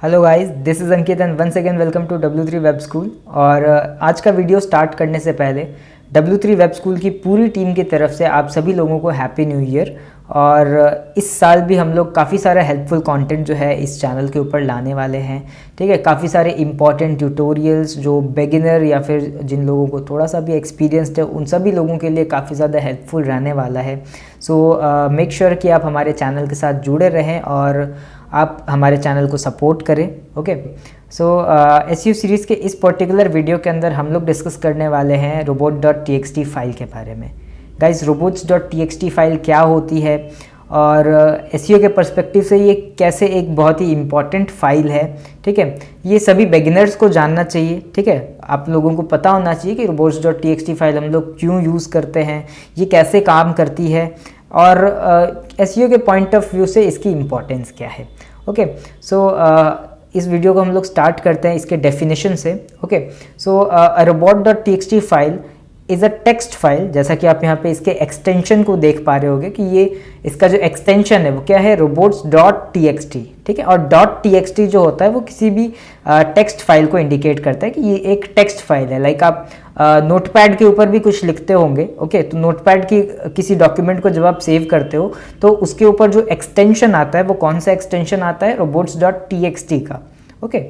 Hello guys, this is Ankit and once again welcome to W3 web school. और आज का video start करने से पहले W3 वेब स्कूल की पूरी टीम की तरफ से आप सभी लोगों को हैप्पी न्यू ईयर। और इस साल भी हम लोग काफ़ी सारा हेल्पफुल कंटेंट जो है इस चैनल के ऊपर लाने वाले हैं। ठीक है, काफ़ी सारे इंपॉर्टेंट ट्यूटोरियल्स जो बिगिनर या फिर जिन लोगों को थोड़ा सा भी एक्सपीरियंस्ड है उन सभी लोगों के लिए काफ़ी ज़्यादा हेल्पफुल रहने वाला है। सो मेक श्योर कि आप हमारे चैनल के साथ जुड़े रहें और आप हमारे चैनल को सपोर्ट करें। ओके, सो एसयू सीरीज़ के इस पर्टिकुलर वीडियो के अंदर हम लोग डिस्कस करने वाले हैं robot.txt फाइल के बारे में। गाइस, robots.txt फाइल क्या होती है और एसईओ के पर्सपेक्टिव से ये कैसे एक बहुत ही इम्पॉर्टेंट फाइल है। ठीक है, ये सभी बिगिनर्स को जानना चाहिए। ठीक है, आप लोगों को पता होना चाहिए कि robots.txt फाइल हम लोग क्यों यूज़ करते हैं, ये कैसे काम करती है और एसईओ के पॉइंट ऑफ व्यू से इसकी इम्पोर्टेंस क्या है। ओके, सो इस वीडियो को हम लोग स्टार्ट करते हैं इसके डेफिनेशन से। Okay, so robot.txt file is a text file. जैसा कि आप यहाँ पे इसके एक्सटेंशन को देख पा रहे होगे कि ये इसका जो एक्सटेंशन है वो क्या है, robots.txt। ठीक है, और .txt जो होता है वो किसी भी टेक्स्ट फाइल को इंडिकेट करता है कि ये एक टेक्स्ट फाइल है। लाइक आप नोटपैड के ऊपर भी कुछ लिखते होंगे। ओके, तो नोटपैड की किसी डॉक्यूमेंट को जब आप सेव करते हो तो उसके ऊपर जो एक्सटेंशन आता है वो कौन सा एक्सटेंशन आता है, robots.txt का। ओके,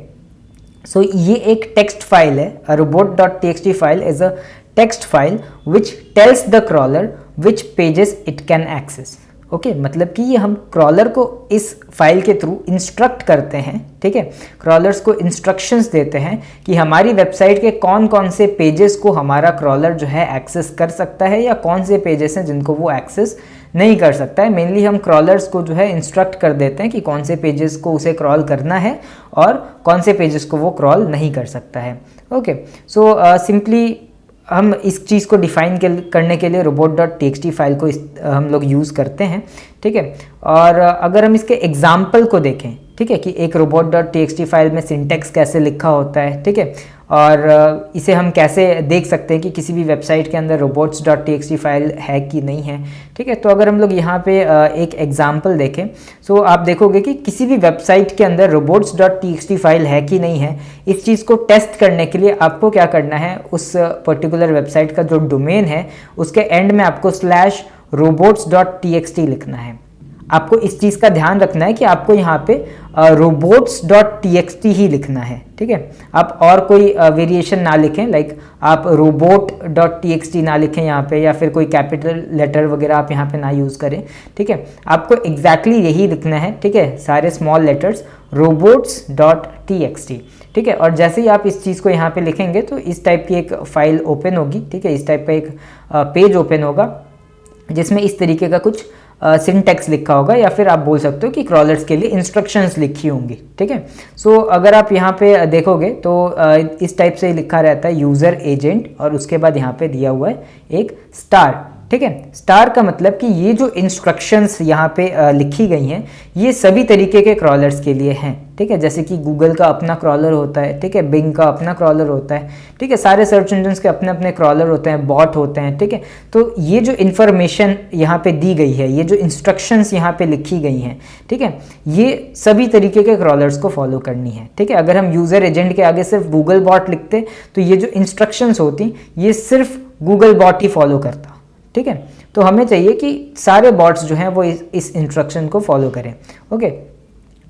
सो ये एक टेक्स्ट फाइल है। robot.txt file is a text file which tells the crawler which pages it can access। Okay, मतलब कि ये हम क्रॉलर को इस फाइल के थ्रू इंस्ट्रक्ट करते हैं। ठीक है, क्रॉलर्स को इंस्ट्रक्शंस देते हैं कि हमारी वेबसाइट के कौन कौन से पेजेस को हमारा क्रॉलर जो है एक्सेस कर सकता है या कौन से पेजेस हैं जिनको वो एक्सेस नहीं कर सकता है। मेनली हम क्रॉलर्स को जो है इंस्ट्रक्ट कर देते हैं कि कौन से पेजेस को उसे क्रॉल करना है और कौन से पेजेस को वो क्रॉल नहीं कर सकता है। ओके, सो सिंपली हम इस चीज़ को डिफाइन करने के लिए robot.txt फाइल को हम लोग यूज़ करते हैं। ठीक है, और अगर हम इसके एग्जाम्पल को देखें, ठीक है, कि एक robot.txt फाइल में सिंटेक्स कैसे लिखा होता है। ठीक है, और इसे हम कैसे देख सकते हैं कि किसी भी वेबसाइट के अंदर robots.txt फाइल है कि नहीं है। ठीक है, तो अगर हम लोग यहाँ पे एक एग्जाम्पल देखें तो आप देखोगे कि किसी भी वेबसाइट के अंदर robots.txt फाइल है कि नहीं है। इस चीज़ को टेस्ट करने के लिए आपको क्या करना है, उस पर्टिकुलर वेबसाइट का जो डोमेन है उसके एंड में आपको /robots.txt लिखना है। आपको इस चीज़ का ध्यान रखना है कि आपको यहाँ पे robots.txt ही लिखना है। ठीक है, आप और कोई वेरिएशन ना लिखें, लाइक आप robot.txt ना लिखें यहाँ पे, या फिर कोई कैपिटल लेटर वगैरह आप यहाँ पे ना यूज़ करें। ठीक है, आपको एग्जैक्टली यही लिखना है। ठीक है, सारे स्मॉल लेटर्स robots.txt। ठीक है, और जैसे ही आप इस चीज़ को यहाँ पे लिखेंगे तो इस टाइप की एक फाइल ओपन होगी। ठीक है, इस टाइप का एक पेज ओपन होगा जिसमें इस तरीके का कुछ सिंटेक्स लिखा होगा, या फिर आप बोल सकते हो कि क्रॉलर्स के लिए इंस्ट्रक्शंस लिखी होंगी। ठीक है, सो अगर आप यहाँ पे देखोगे तो इस टाइप से लिखा रहता है यूज़र एजेंट और उसके बाद यहाँ पे दिया हुआ है एक स्टार। ठीक है, स्टार का मतलब कि ये जो इंस्ट्रक्शंस यहाँ पे लिखी गई हैं ये सभी तरीके के क्रॉलर्स के लिए हैं। ठीक है, जैसे कि गूगल का अपना क्रॉलर होता है। ठीक है, बिंग का अपना क्रॉलर होता है। ठीक है, सारे सर्च इंजन्स के अपने अपने क्रॉलर होते हैं, बॉट होते हैं। ठीक है, तो ये जो इन्फॉर्मेशन यहाँ पे दी गई है, ये जो इंस्ट्रक्शंस यहाँ पे लिखी गई हैं, ठीक है, ये सभी तरीके के क्रॉलर्स को फॉलो करनी है। ठीक है, अगर हम यूज़र एजेंट के आगे सिर्फ गूगल बॉट लिखते तो ये जो इंस्ट्रक्शंस होती ये सिर्फ गूगल बॉट ही फॉलो करता। ठीक है, तो हमें चाहिए कि सारे बॉट्स जो हैं वो इस इंस्ट्रक्शन को फॉलो करें। ओके,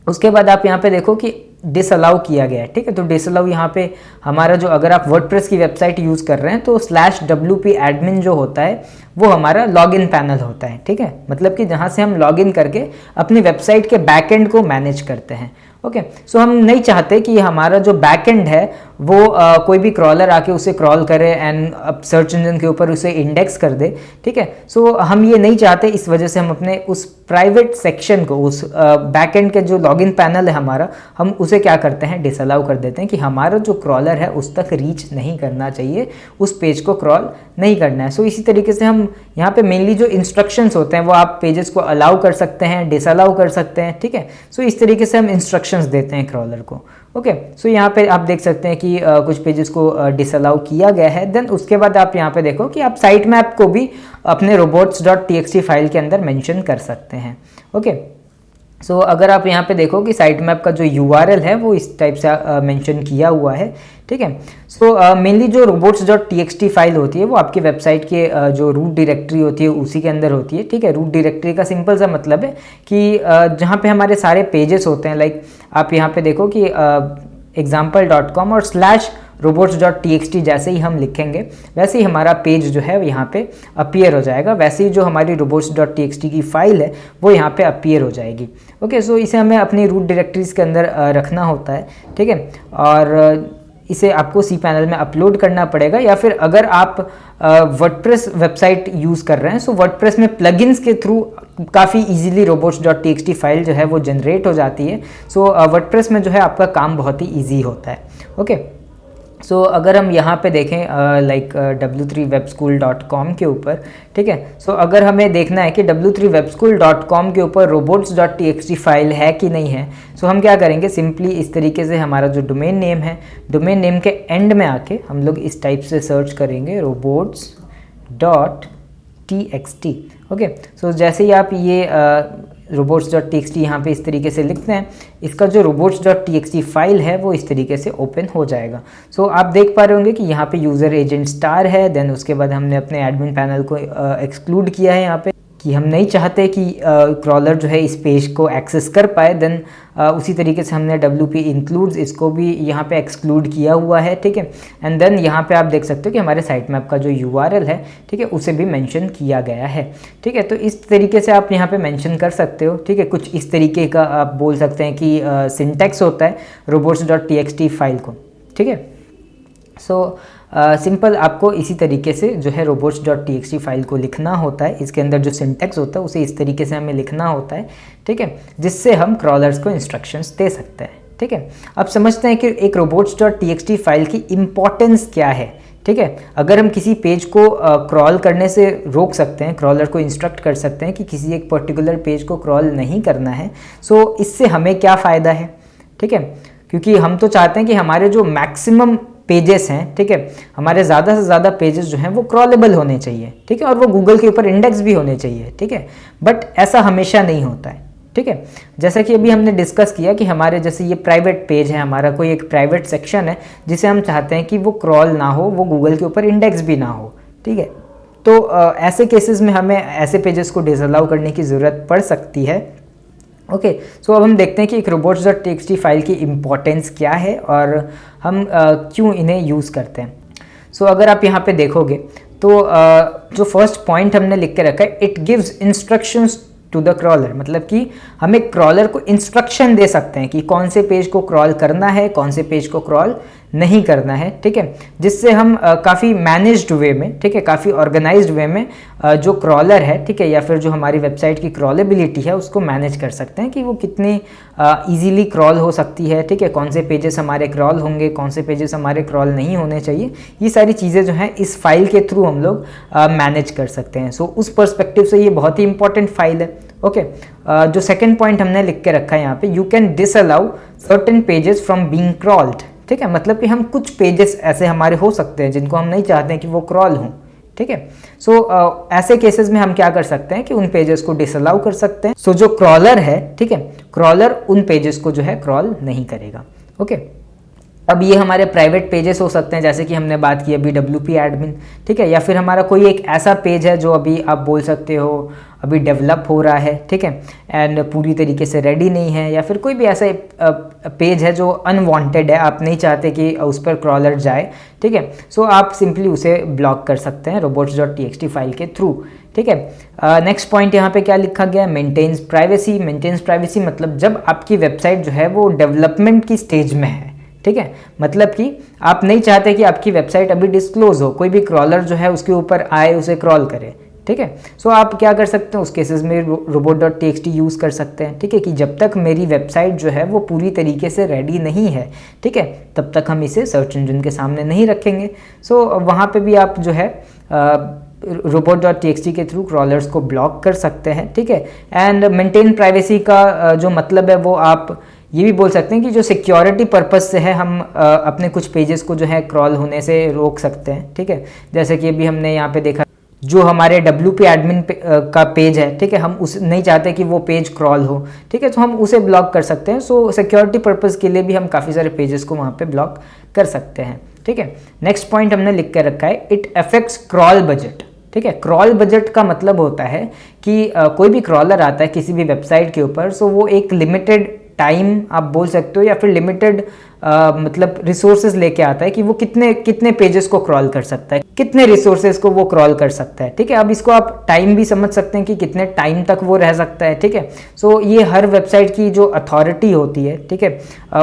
उसके बाद आप यहाँ पे देखो कि डिसअलाउ किया गया है। ठीक है, तो डिसअलाउ यहाँ पे हमारा जो, अगर आप वर्डप्रेस की वेबसाइट यूज़ कर रहे हैं तो /wp admin जो होता है वो हमारा लॉगिन पैनल होता है। ठीक है, मतलब कि जहाँ से हम लॉगिन करके अपनी वेबसाइट के बैकएंड को मैनेज करते हैं। ओके, सो हम नहीं चाहते कि हमारा जो बैकएंड है वो कोई भी क्रॉलर आके उसे क्रॉल करे एंड सर्च इंजन के ऊपर उसे इंडेक्स कर दे। ठीक है, सो हम ये नहीं चाहते, इस वजह से हम अपने उस प्राइवेट सेक्शन को, उस बैकएंड के जो लॉगिन पैनल है हमारा, हम उसे क्या करते हैं, डिसअलाउ कर देते हैं कि हमारा जो क्रॉलर है उस तक रीच नहीं करना चाहिए, उस पेज को क्रॉल नहीं करना है। सो इसी तरीके से हम यहाँ पे मेनली जो इंस्ट्रक्शंस होते हैं वो आप पेजेस को अलाउ कर सकते हैं, डिसअलाउ कर सकते हैं। ठीक है, सो इस तरीके से हम इंस्ट्रक्शंस देते हैं क्रॉलर को। ओके, सो यहाँ पे आप देख सकते हैं कि कुछ पेजेस को डिसअलाउ किया गया है। देन उसके बाद आप यहाँ पे देखो कि आप साइट मैप को भी अपने robots.txt फाइल के अंदर मेंशन कर सकते हैं। ओके, सो अगर आप यहाँ पे देखो कि साइट मैप का जो URL है वो इस टाइप से मेंशन किया हुआ है, ठीक है। सो मेनली जो robots.txt फाइल होती है वो आपकी वेबसाइट के जो रूट डायरेक्टरी होती है उसी के अंदर होती है, ठीक है। रूट डायरेक्टरी का सिंपल सा मतलब है कि जहाँ पे हमारे सारे पेजेस होते हैं, लाइक आप यहाँ पे देखो कि example.com और /robots.txt जैसे ही हम लिखेंगे वैसे ही हमारा पेज जो है यहाँ पे अपीयर हो जाएगा, वैसे ही जो हमारी robots.txt की फाइल है वो यहाँ पे अपीयर हो जाएगी। ओके, सो इसे हमें अपनी रूट डायरेक्टरीज के अंदर रखना होता है, ठीक है। और इसे आपको cPanel में अपलोड करना पड़ेगा, या फिर अगर आप वर्डप्रेस वेबसाइट यूज़ कर रहे हैं सो वर्डप्रेस में प्लगइन्स के थ्रू काफ़ी इजीली robots.txt फाइल जो है वो जनरेट हो जाती है। सो वर्डप्रेस में जो है आपका काम बहुत ही ईजी होता है। ओके, सो अगर हम यहाँ पे देखें लाइक w3webschool.com के ऊपर, ठीक है। सो अगर हमें देखना है कि w3webschool.com के ऊपर robots.txt फाइल है कि नहीं है, सो हम क्या करेंगे, सिंपली इस तरीके से हमारा जो डोमेन नेम है, डोमेन नेम के एंड में आके हम लोग इस टाइप से सर्च करेंगे robots.txt। ओके, सो जैसे ही आप ये robots.txt यहाँ पे इस तरीके से लिखते हैं, इसका जो robots.txt फाइल है वो इस तरीके से ओपन हो जाएगा। सो आप देख पा रहे होंगे कि यहाँ पे यूज़र एजेंट स्टार है, देन उसके बाद हमने अपने एडमिन पैनल को एक्सक्लूड किया है यहाँ पे कि हम नहीं चाहते कि क्रॉलर जो है इस पेज को एक्सेस कर पाए। देन उसी तरीके से हमने WP इंक्लूड्स इसको भी यहाँ पे एक्सक्लूड किया हुआ है, ठीक है। एंड देन यहाँ पे आप देख सकते हो कि हमारे साइट मैप का जो URL है, ठीक है, उसे भी मेंशन किया गया है, ठीक है। तो इस तरीके से आप यहाँ पे मेंशन कर सकते हो, ठीक है। कुछ इस तरीके का आप बोल सकते हैं कि सिंटैक्स होता है robots.txt फाइल को, ठीक है। सो सिंपल आपको इसी तरीके से जो है robots.txt फाइल को लिखना होता है। इसके अंदर जो सिंटैक्स होता है उसे इस तरीके से हमें लिखना होता है, ठीक है, जिससे हम क्रॉलर्स को इंस्ट्रक्शंस दे सकते हैं, ठीक है। अब समझते हैं कि एक robots.txt फाइल की इम्पोर्टेंस क्या है, ठीक है। अगर हम किसी पेज को क्रॉल करने से रोक सकते हैं, क्रॉलर को इंस्ट्रक्ट कर सकते हैं कि किसी एक पर्टिकुलर पेज को क्रॉल नहीं करना है, सो इससे हमें क्या फ़ायदा है, ठीक है। क्योंकि हम तो चाहते हैं कि हमारे जो मैक्सिमम पेजेस हैं, ठीक है, हमारे ज़्यादा से ज़्यादा पेजेस जो हैं वो क्रॉलेबल होने चाहिए, ठीक है, और वो गूगल के ऊपर इंडेक्स भी होने चाहिए, ठीक है। बट ऐसा हमेशा नहीं होता है, ठीक है। जैसा कि अभी हमने डिस्कस किया कि हमारे जैसे ये प्राइवेट पेज है, हमारा कोई एक प्राइवेट सेक्शन है जिसे हम चाहते हैं कि वो क्रॉल ना हो, वो गूगल के ऊपर इंडेक्स भी ना हो, ठीक है। तो ऐसे केसेस में हमें ऐसे पेजेस को डिसअलाउ करने की ज़रूरत पड़ सकती है। ओके, सो अब हम देखते हैं कि एक robots.txt फाइल की इम्पोर्टेंस क्या है और हम क्यों इन्हें यूज़ करते हैं। सो अगर आप यहाँ पे देखोगे तो जो फर्स्ट पॉइंट हमने लिख के रखा है, it gives instructions to the crawler, मतलब कि हमें क्रॉलर को इंस्ट्रक्शन दे सकते हैं कि कौन से पेज को क्रॉल करना है, कौन से पेज को क्रॉल नहीं करना है, ठीक है। जिससे हम काफ़ी मैनेज्ड वे में, ठीक है, काफ़ी ऑर्गेनाइज्ड वे में जो क्रॉलर है, ठीक है, या फिर जो हमारी वेबसाइट की क्रॉलेबिलिटी है उसको मैनेज कर सकते हैं कि वो कितनी ईजीली क्रॉल हो सकती है, ठीक है, कौन से पेजेस हमारे क्रॉल होंगे, कौन से पेजेस हमारे क्रॉल नहीं होने चाहिए। ये सारी चीज़ें जो हैं इस फाइल के थ्रू हम लोग मैनेज कर सकते हैं। सो उस पर्सपेक्टिव से ये बहुत ही इंपॉर्टेंट फाइल है। ओके, जो सेकेंड पॉइंट हमने लिख के रखा है यहाँ पे, you can disallow certain pages from being crawled, ठीक है, मतलब कि हम कुछ पेजेस ऐसे हमारे हो सकते हैं जिनको हम नहीं चाहते हैं कि वो क्रॉल हों, ठीक है। सो ऐसे केसेस में हम क्या कर सकते हैं कि उन पेजेस को डिसअलाउ कर सकते हैं। सो जो क्रॉलर है, ठीक है, क्रॉलर उन पेजेस को जो है क्रॉल नहीं करेगा। ओके, अब ये हमारे प्राइवेट पेजेस हो सकते हैं, जैसे कि हमने बात की अभी WP एडमिन, ठीक है, या फिर हमारा कोई एक ऐसा पेज है जो अभी आप बोल सकते हो अभी डेवलप हो रहा है, ठीक है, एंड पूरी तरीके से रेडी नहीं है, या फिर कोई भी ऐसा पेज है जो अनवांटेड है, आप नहीं चाहते कि उस पर क्रॉलर जाए, ठीक है। सो आप सिंपली उसे ब्लॉक कर सकते हैं robots.txt फाइल के थ्रू, ठीक है। नेक्स्ट पॉइंट यहाँ पे क्या लिखा गया है, मेंटेन्स प्राइवेसी। मेंटेन्स प्राइवेसी मतलब जब आपकी वेबसाइट जो है वो डेवलपमेंट की स्टेज में है, ठीक है, मतलब कि आप नहीं चाहते कि आपकी वेबसाइट अभी डिस्क्लोज हो, कोई भी क्रॉलर जो है उसके ऊपर आए, उसे क्रॉल करे, ठीक है। सो आप क्या कर सकते हैं, उस केसेस में robot.txt यूज़ कर सकते हैं, ठीक है, कि जब तक मेरी वेबसाइट जो है वो पूरी तरीके से रेडी नहीं है, ठीक है, तब तक हम इसे सर्च इंजन के सामने नहीं रखेंगे। सो वहाँ पे भी आप जो है robot.txt के थ्रू क्रॉलर्स को ब्लॉक कर सकते हैं, ठीक है। एंड मेंटेन प्राइवेसी का जो मतलब है वो आप ये भी बोल सकते हैं कि जो सिक्योरिटी पर्पस से है, हम अपने कुछ पेजेस को जो है क्रॉल होने से रोक सकते हैं, ठीक है। जैसे कि अभी हमने यहाँ पे देखा, जो हमारे WP एडमिन का पेज है, ठीक है, हम उस नहीं चाहते कि वो पेज क्रॉल हो, ठीक है, तो हम उसे ब्लॉक कर सकते हैं। सो सिक्योरिटी पर्पज़ के लिए भी हम काफ़ी सारे पेजेस को वहाँ पे ब्लॉक कर सकते हैं, ठीक है। नेक्स्ट पॉइंट हमने लिख कर रखा है, इट अफेक्ट्स क्रॉल बजट, ठीक है। क्रॉल बजट का मतलब होता है कि कोई भी क्रॉलर आता है किसी भी वेबसाइट के ऊपर, सो वो एक लिमिटेड टाइम आप बोल सकते हो या फिर लिमिटेड मतलब रिसोर्सेज लेके आता है कि वो कितने कितने पेजेस को क्रॉल कर सकता है, कितने रिसोर्सेज को वो क्रॉल कर सकता है, ठीक है। अब इसको आप टाइम भी समझ सकते हैं कि कितने टाइम तक वो रह सकता है, ठीक है। सो ये हर वेबसाइट की जो अथॉरिटी होती है, ठीक है,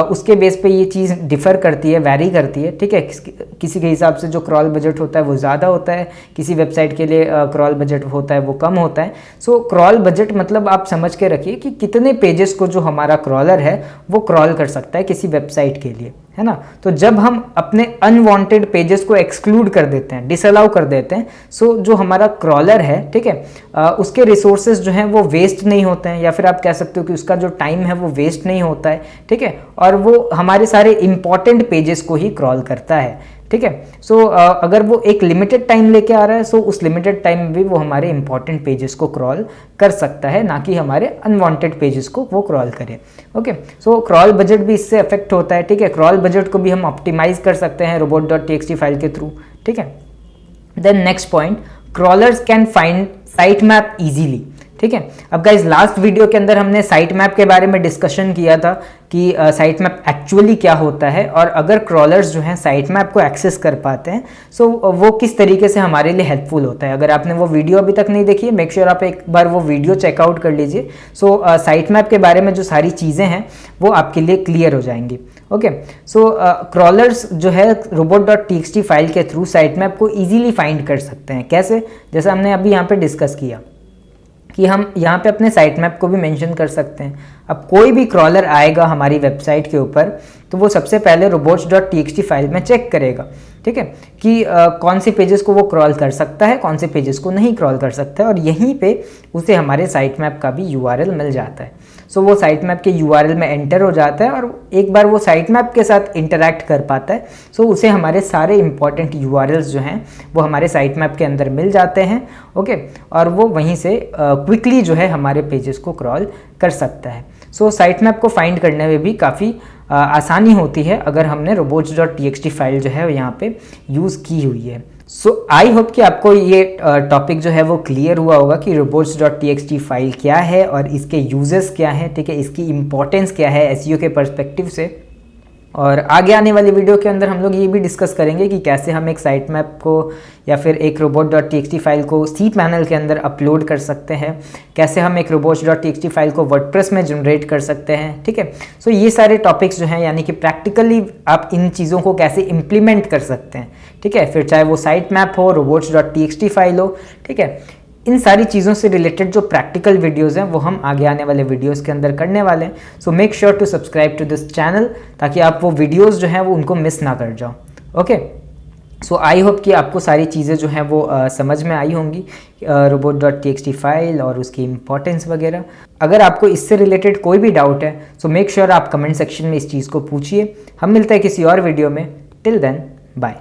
उसके बेस पे ये चीज़ डिफ़र करती है, वैरी करती है, ठीक है। किसी के हिसाब से जो क्रॉल बजट होता है वो ज़्यादा होता है, किसी वेबसाइट के लिए क्रॉल बजट होता है वो कम होता है। सो क्रॉल बजट मतलब आप समझ के रखिए कि कितने पेजेस को जो हमारा क्रॉलर है वो क्रॉल कर सकता है किसी वेबसाइट के लिए, है ना। तो जब हम अपने अनवांटेड पेजेस को एक्सक्लूड कर देते हैं, डिसअलाउ कर देते हैं, सो जो हमारा क्रॉलर है, ठीक है, उसके रिसोर्सेज जो हैं वो वेस्ट नहीं होते हैं, या फिर आप कह सकते हो कि उसका जो टाइम है वो वेस्ट नहीं होता है, ठीक है, और वो हमारे सारे इंपॉर्टेंट पेजेस को ही क्रॉल करता है, ठीक है। सो अगर वो एक लिमिटेड टाइम लेके आ रहा है, सो उस लिमिटेड टाइम में भी वो हमारे इंपॉर्टेंट पेजेस को क्रॉल कर सकता है, ना कि हमारे अनवांटेड पेजेस को वो क्रॉल करे। ओके, सो क्रॉल बजट भी इससे अफेक्ट होता है, ठीक है। क्रॉल बजट को भी हम ऑप्टिमाइज कर सकते हैं robot.txt फाइल के थ्रू, ठीक है। Then next point, crawlers can find site map easily, ठीक है। अब गाइज लास्ट वीडियो के अंदर हमने साइट मैप के बारे में डिस्कशन किया था कि साइट मैप एक्चुअली क्या होता है, और अगर क्रॉलर्स जो हैं साइट मैप को एक्सेस कर पाते हैं, सो वो किस तरीके से हमारे लिए हेल्पफुल होता है। अगर आपने वो वीडियो अभी तक नहीं देखी है, मेक श्योर आप एक बार वो वीडियो चेकआउट कर लीजिए। सो साइट मैप के बारे में जो सारी चीज़ें हैं वो आपके लिए क्लियर हो जाएंगी। ओके, सो क्रॉलर्स जो है robot.txt फाइल के थ्रू साइट मैप को ईजिली फाइंड कर सकते हैं। कैसे? जैसा हमने अभी यहाँ पे डिस्कस किया कि हम यहाँ पे अपने साइट मैप को भी मेंशन कर सकते हैं। अब कोई भी क्रॉलर आएगा हमारी वेबसाइट के ऊपर, तो वो सबसे पहले robots.txt फाइल में चेक करेगा, ठीक है, कि कौन से पेजेस को वो क्रॉल कर सकता है, कौन से पेजेस को नहीं क्रॉल कर सकता है, और यहीं पे उसे हमारे साइट मैप का भी URL मिल जाता है। सो वो साइट मैप के URL में एंटर हो जाता है, और एक बार वो साइट मैप के साथ इंटरैक्ट कर पाता है, सो उसे हमारे सारे इंपॉर्टेंट URLs जो हैं वो हमारे साइट मैप के अंदर मिल जाते हैं। ओके, और वो वहीं से क्विकली जो है हमारे पेजेस को क्रॉल कर सकता है। सो साइट मैप को फाइंड करने में भी काफ़ी आसानी होती है अगर हमने robots.txt फाइल जो है यहाँ पे यूज़ की हुई है। सो आई होप कि आपको ये टॉपिक जो है वो क्लियर हुआ होगा कि robots.txt फाइल क्या है और इसके यूजेस क्या हैं, ठीक है, इसकी इंपॉर्टेंस क्या है SEO के पर्सपेक्टिव से। और आगे आने वाली वीडियो के अंदर हम लोग ये भी डिस्कस करेंगे कि कैसे हम एक साइट मैप को या फिर एक robot.txt फाइल को cPanel के अंदर अपलोड कर सकते हैं, कैसे हम एक robots.txt फाइल को वर्डप्रेस में जनरेट कर सकते हैं, ठीक है। सो ये सारे टॉपिक्स जो हैं, यानी कि प्रैक्टिकली आप इन चीज़ों को कैसे इम्प्लीमेंट कर सकते हैं, ठीक है, फिर चाहे वो साइट मैप हो, robots.txt फाइल हो, ठीक है, इन सारी चीज़ों से रिलेटेड जो प्रैक्टिकल वीडियोज़ हैं वो हम आगे आने वाले वीडियोज़ के अंदर करने वाले हैं। So make sure to subscribe to this channel, ताकि आप वो वीडियोज़ जो हैं वो उनको मिस ना कर जाओ। ओके, सो आई होप कि आपको सारी चीज़ें जो हैं वो समझ में आई होंगी, robot.txt फाइल और उसकी इंपॉर्टेंस वगैरह। अगर आपको इससे रिलेटेड कोई भी डाउट है, सो मेक श्योर आप कमेंट सेक्शन में इस चीज़ को पूछिए। हम मिलते हैं किसी और वीडियो में। Till then, bye.